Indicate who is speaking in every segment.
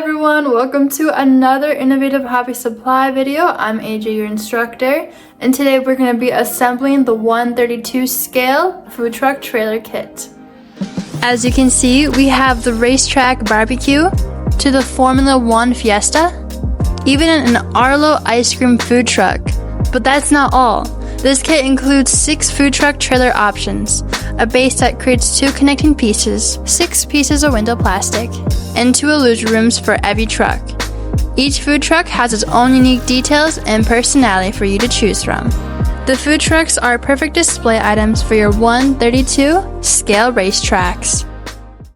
Speaker 1: everyone, welcome to another innovative hobby supply video. I'm AJ, your instructor, and today we're going to be assembling the 1/32 scale food truck trailer kit. As you can see, we have the racetrack barbecue to the Formula 1 Fiesta, even an Arlo ice cream food truck. But that's not all. This kit includes 6 food truck trailer options, a base that creates 2 connecting pieces, 6 pieces of window plastic, and 2 illusion rooms for every truck. Each food truck has its own unique details and personality for you to choose from. The food trucks are perfect display items for your 1/32 scale racetracks.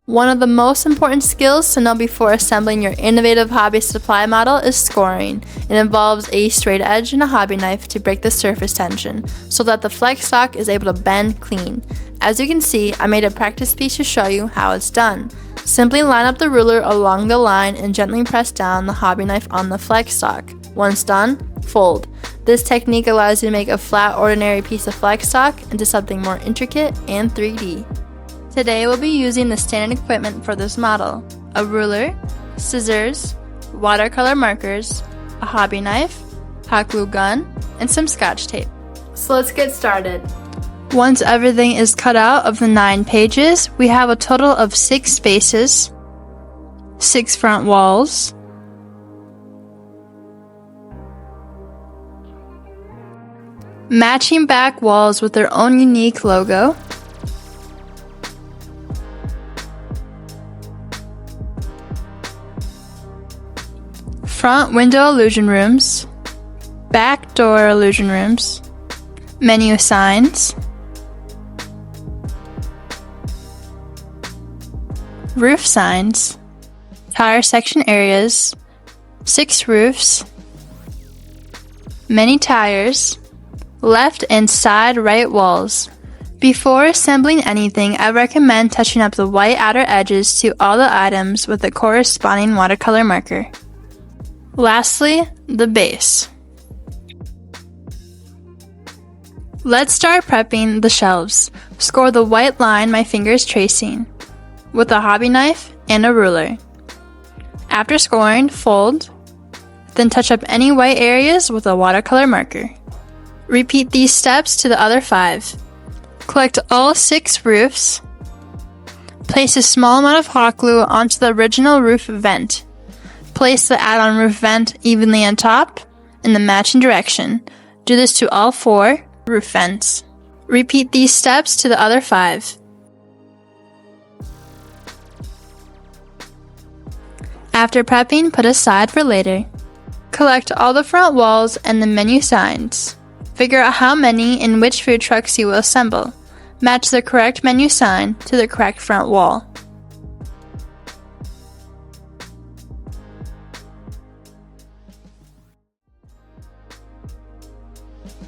Speaker 1: One of the most important skills to know before assembling your innovative hobby supply model is scoring. It involves a straight edge and a hobby knife to break the surface tension so that the flex stock is able to bend clean. As you can see, I made a practice piece to show you how it's done. Simply line up the ruler along the line and gently press down the hobby knife on the flex stock. Once done, fold. This technique allows you to make a flat, ordinary piece of flex stock into something more intricate and 3D. Today we'll be using the standard equipment for this model: a ruler, scissors, watercolor markers, a hobby knife, hot glue gun, and some scotch tape. So let's get started. Once everything is cut out of the 9 pages, we have a total of 6 spaces, 6 front walls, matching back walls with their own unique logo, front window illusion rooms, back door illusion rooms, menu signs, roof signs, tire section areas, 6 roofs, many tires, left and side right walls. Before assembling anything, I recommend touching up the white outer edges to all the items with a corresponding watercolor marker. Lastly, the base. Let's start prepping the shelves. Score the white line my finger is tracing with a hobby knife and a ruler. After scoring, fold, then touch up any white areas with a watercolor marker. Repeat these steps to the other 5. Collect all 6 roofs. Place a small amount of hot glue onto the original roof vent. Place the add-on roof vent evenly on top in the matching direction. Do this to all 4 roof vents. Repeat these steps to the other 5. After prepping, put aside for later. Collect all the front walls and the menu signs. Figure out how many and which food trucks you will assemble. Match the correct menu sign to the correct front wall.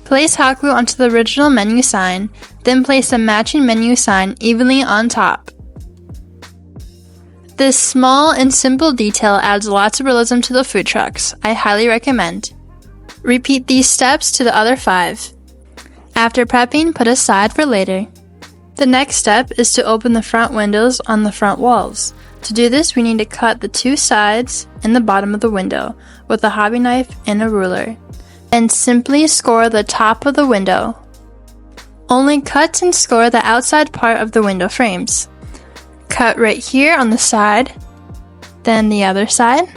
Speaker 1: Place hot glue onto the original menu sign, then place the matching menu sign evenly on top. This small and simple detail adds lots of realism to the food trucks. I highly recommend. Repeat these steps to the other 5. After prepping, put aside for later. The next step is to open the front windows on the front walls. To do this, we need to cut the 2 sides and the bottom of the window with a hobby knife and a ruler. And simply score the top of the window. Only cut and score the outside part of the window frames. Cut right here on the side, then the other side.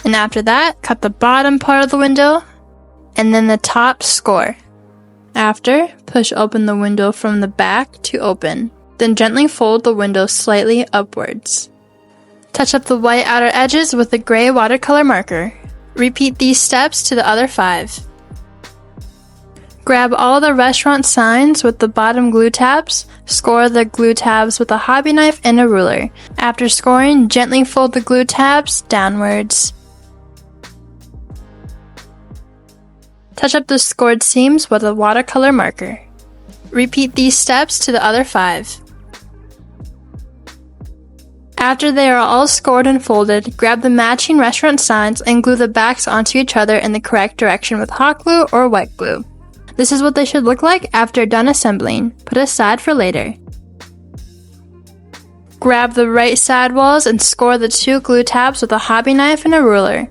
Speaker 1: And after that, cut the bottom part of the window, and then the top score. After, push open the window from the back to open. Then gently fold the window slightly upwards. Touch up the white outer edges with a gray watercolor marker. Repeat these steps to the other 5. Grab all the restaurant signs with the bottom glue tabs. Score the glue tabs with a hobby knife and a ruler. After scoring, gently fold the glue tabs downwards. Touch up the scored seams with a watercolor marker. Repeat these steps to the other 5. After they are all scored and folded, grab the matching restaurant signs and glue the backs onto each other in the correct direction with hot glue or white glue. This is what they should look like after done assembling. Put aside for later. Grab the right side walls and score the 2 glue tabs with a hobby knife and a ruler.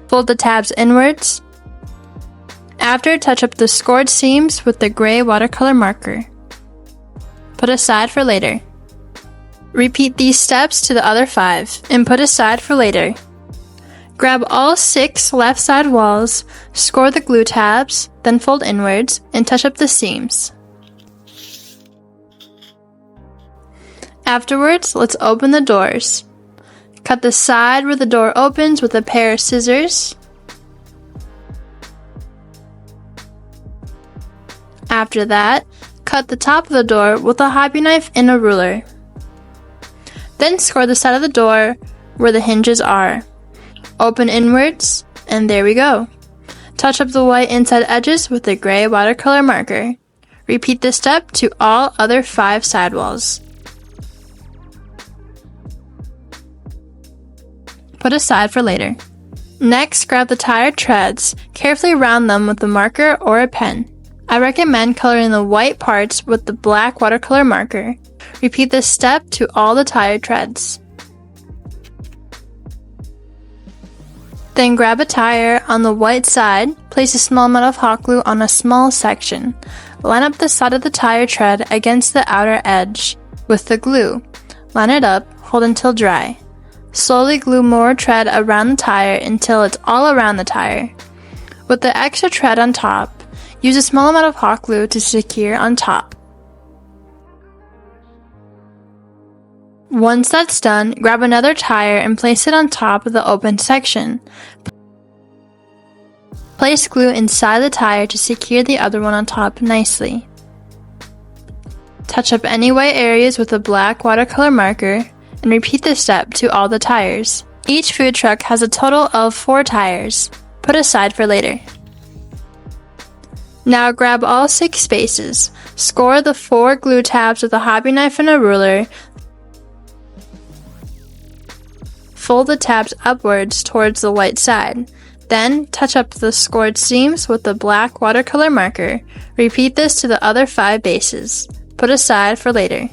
Speaker 1: Fold the tabs inwards. After, touch up the scored seams with the gray watercolor marker. Put aside for later. Repeat these steps to the other 5 and put aside for later. Grab all 6 left side walls, score the glue tabs, then fold inwards and touch up the seams. Afterwards, let's open the doors. Cut the side where the door opens with a pair of scissors. After that, cut the top of the door with a hobby knife and a ruler. Then score the side of the door where the hinges are. Open inwards, and there we go. Touch up the white inside edges with the gray watercolor marker. Repeat this step to all other 5 sidewalls. Put aside for later. Next, grab the tire treads. Carefully round them with a marker or a pen. I recommend coloring the white parts with the black watercolor marker. Repeat this step to all the tire treads. Then grab a tire on the white side, place a small amount of hot glue on a small section. Line up the side of the tire tread against the outer edge with the glue. Line it up, hold until dry. Slowly glue more tread around the tire until it's all around the tire. With the extra tread on top, use a small amount of hot glue to secure on top. Once that's done, grab another tire and place it on top of the open section. Place glue inside the tire to secure the other one on top nicely. Touch up any white areas with a black watercolor marker and repeat this step to all the tires. Each food truck has a total of 4 tires. Put aside for later. Now grab all 6 spaces. Score the 4 glue tabs with a hobby knife and a ruler. Fold the tabs upwards towards the white side. Then touch up the scored seams with the black watercolor marker. Repeat this to the other 5 bases. Put aside for later.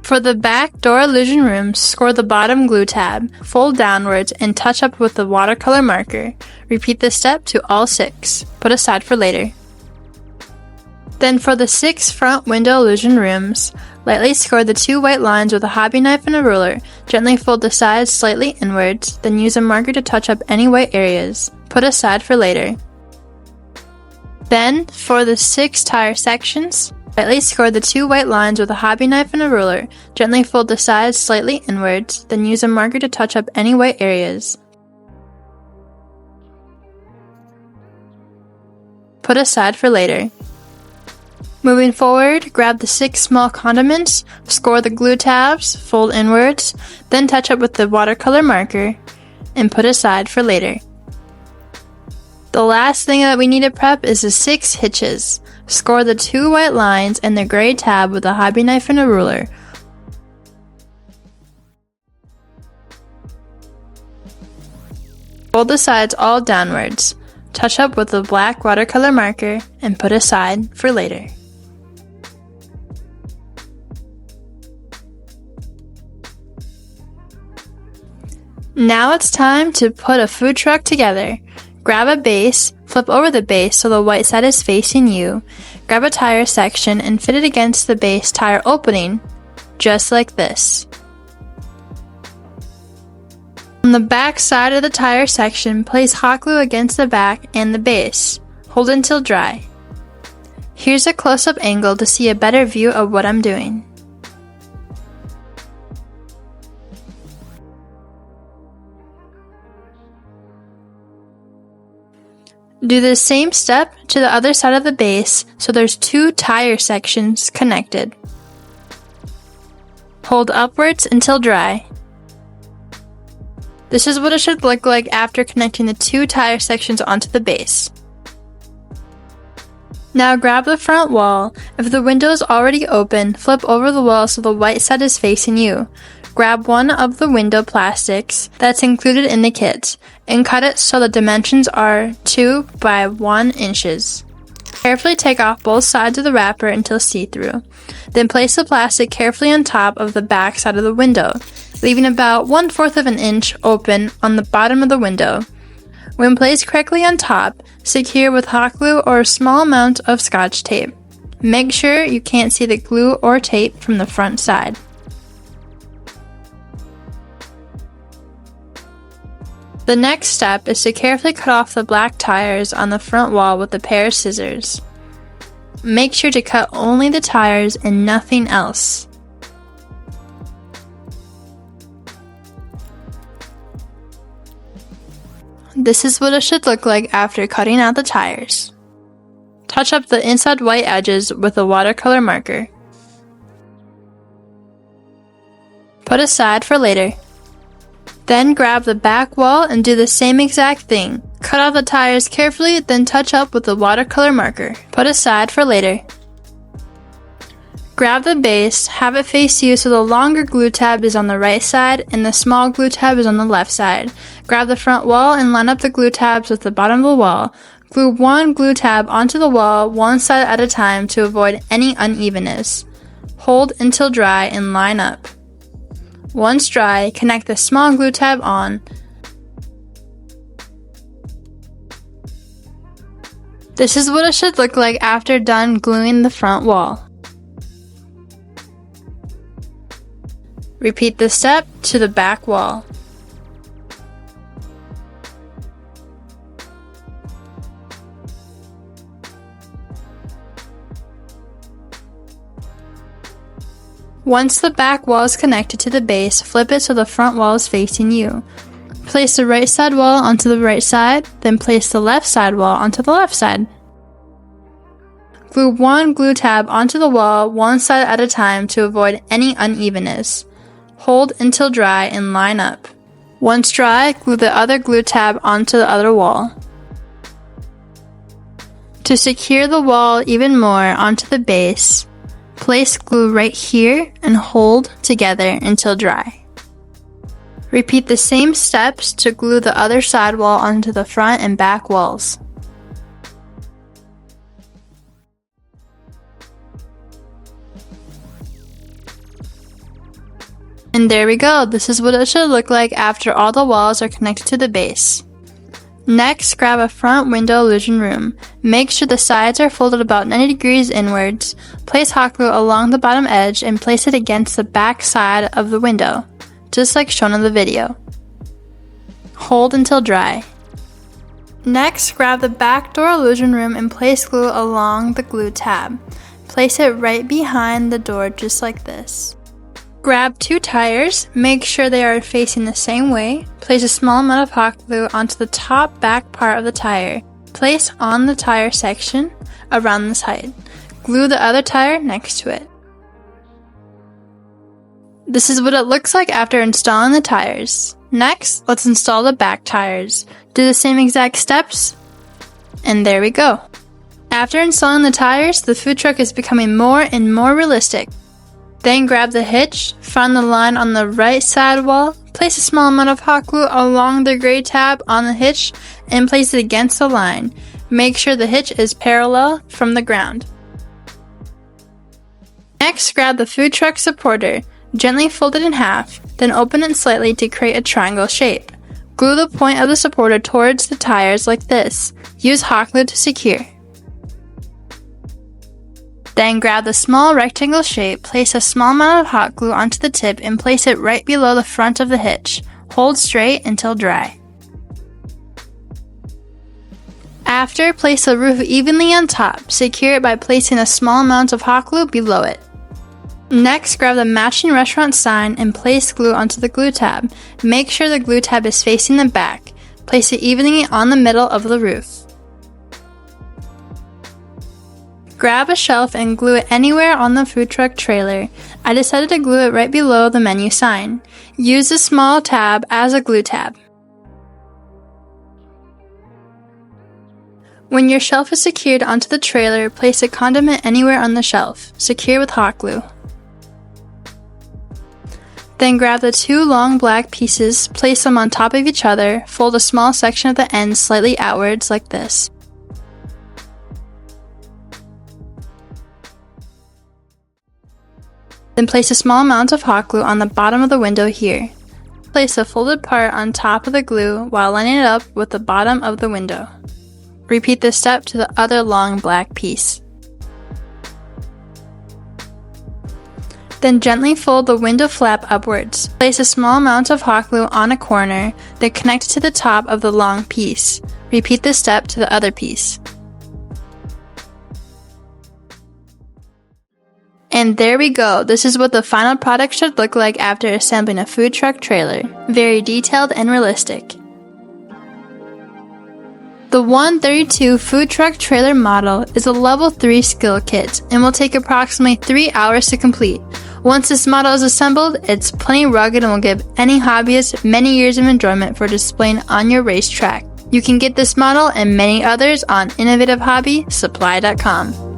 Speaker 1: For the back door illusion room, score the bottom glue tab, fold downwards, and touch up with the watercolor marker. Repeat this step to all 6. Put aside for later. Then for the 6 front window illusion rooms, lightly score the 2 white lines with a hobby knife and a ruler. Gently fold the sides slightly inwards, then use a marker to touch up any white areas. Put aside for later. Then, for the 6 tire sections, lightly score the 2 white lines with a hobby knife and a ruler. Gently fold the sides slightly inwards, then use a marker to touch up any white areas. Put aside for later. Moving forward, grab the 6 small condiments, score the glue tabs, fold inwards, then touch up with the watercolor marker, and put aside for later. The last thing that we need to prep is the 6 hitches. Score the 2 white lines and the gray tab with a hobby knife and a ruler. Fold the sides all downwards. Touch up with the black watercolor marker and put aside for later. Now it's time to put a food truck together. Grab a base, flip over the base so the white side is facing you. Grab a tire section and fit it against the base tire opening, just like this. On the back side of the tire section, place hot glue against the back and the base. Hold until dry. Here's a close-up angle to see a better view of what I'm doing. Do the same step to the other side of the base so there's 2 tire sections connected. Hold upwards until dry. This is what it should look like after connecting the 2 tire sections onto the base. Now grab the front wall. If the window is already open, flip over the wall so the white side is facing you. Grab one of the window plastics that's included in the kit and cut it so the dimensions are 2 by 1 inches. Carefully take off both sides of the wrapper until see-through. Then place the plastic carefully on top of the back side of the window, leaving about 1/4 of an inch open on the bottom of the window. When placed correctly on top, secure with hot glue or a small amount of Scotch tape. Make sure you can't see the glue or tape from the front side. The next step is to carefully cut off the black tires on the front wall with a pair of scissors. Make sure to cut only the tires and nothing else. This is what it should look like after cutting out the tires. Touch up the inside white edges with a watercolor marker. Put aside for later. Then grab the back wall and do the same exact thing. Cut off the tires carefully, then touch up with a watercolor marker. Put aside for later. Grab the base, have it face you so the longer glue tab is on the right side and the small glue tab is on the left side. Grab the front wall and line up the glue tabs with the bottom of the wall. Glue one glue tab onto the wall one side at a time to avoid any unevenness. Hold until dry and line up. Once dry, connect the small glue tab on. This is what it should look like after done gluing the front wall. Repeat this step to the back wall. Once the back wall is connected to the base, flip it so the front wall is facing you. Place the right side wall onto the right side, then place the left side wall onto the left side. Glue one glue tab onto the wall one side at a time to avoid any unevenness. Hold until dry and line up. Once dry, glue the other glue tab onto the other wall. To secure the wall even more onto the base, place glue right here and hold together until dry. Repeat the same steps to glue the other side wall onto the front and back walls. And there we go, this is what it should look like after all the walls are connected to the base. Next, grab a front window illusion room. Make sure the sides are folded about 90 degrees inwards. Place hot glue along the bottom edge and place it against the back side of the window, just like shown in the video. Hold until dry. Next, grab the back door illusion room and place glue along the glue tab. Place it right behind the door just like this. Grab two tires, make sure they are facing the same way. Place a small amount of hot glue onto the top back part of the tire. Place on the tire section around this height. Glue the other tire next to it. This is what it looks like after installing the tires. Next, let's install the back tires. Do the same exact steps, and there we go. After installing the tires, the food truck is becoming more and more realistic. Then grab the hitch, find the line on the right side wall, place a small amount of hot glue along the gray tab on the hitch, and place it against the line. Make sure the hitch is parallel from the ground. Next, grab the food truck supporter, gently fold it in half, then open it slightly to create a triangle shape. Glue the point of the supporter towards the tires like this. Use hot glue to secure. Then grab the small rectangle shape, place a small amount of hot glue onto the tip and place it right below the front of the hitch. Hold straight until dry. After, place the roof evenly on top. Secure it by placing a small amount of hot glue below it. Next, grab the matching restaurant sign and place glue onto the glue tab. Make sure the glue tab is facing the back. Place it evenly on the middle of the roof. Grab a shelf and glue it anywhere on the food truck trailer. I decided to glue it right below the menu sign. Use the small tab as a glue tab. When your shelf is secured onto the trailer, place a condiment anywhere on the shelf. Secure with hot glue. Then grab the two long black pieces, place them on top of each other, fold a small section of the ends slightly outwards like this. Then place a small amount of hot glue on the bottom of the window here. Place a folded part on top of the glue while lining it up with the bottom of the window. Repeat this step to the other long black piece. Then gently fold the window flap upwards. Place a small amount of hot glue on a corner, then connect it to the top of the long piece. Repeat this step to the other piece. And there we go. This is what the final product should look like after assembling a food truck trailer. Very detailed and realistic. The 132 food truck trailer model is a level 3 skill kit and will take approximately 3 hours to complete. Once this model is assembled, it's plenty rugged and will give any hobbyist many years of enjoyment for displaying on your racetrack. You can get this model and many others on innovativehobbysupply.com.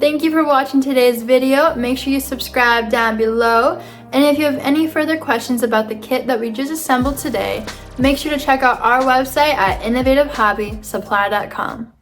Speaker 1: Thank you for watching today's video. Make sure you subscribe down below. And if you have any further questions about the kit that we just assembled today, make sure to check out our website at innovativehobbysupply.com.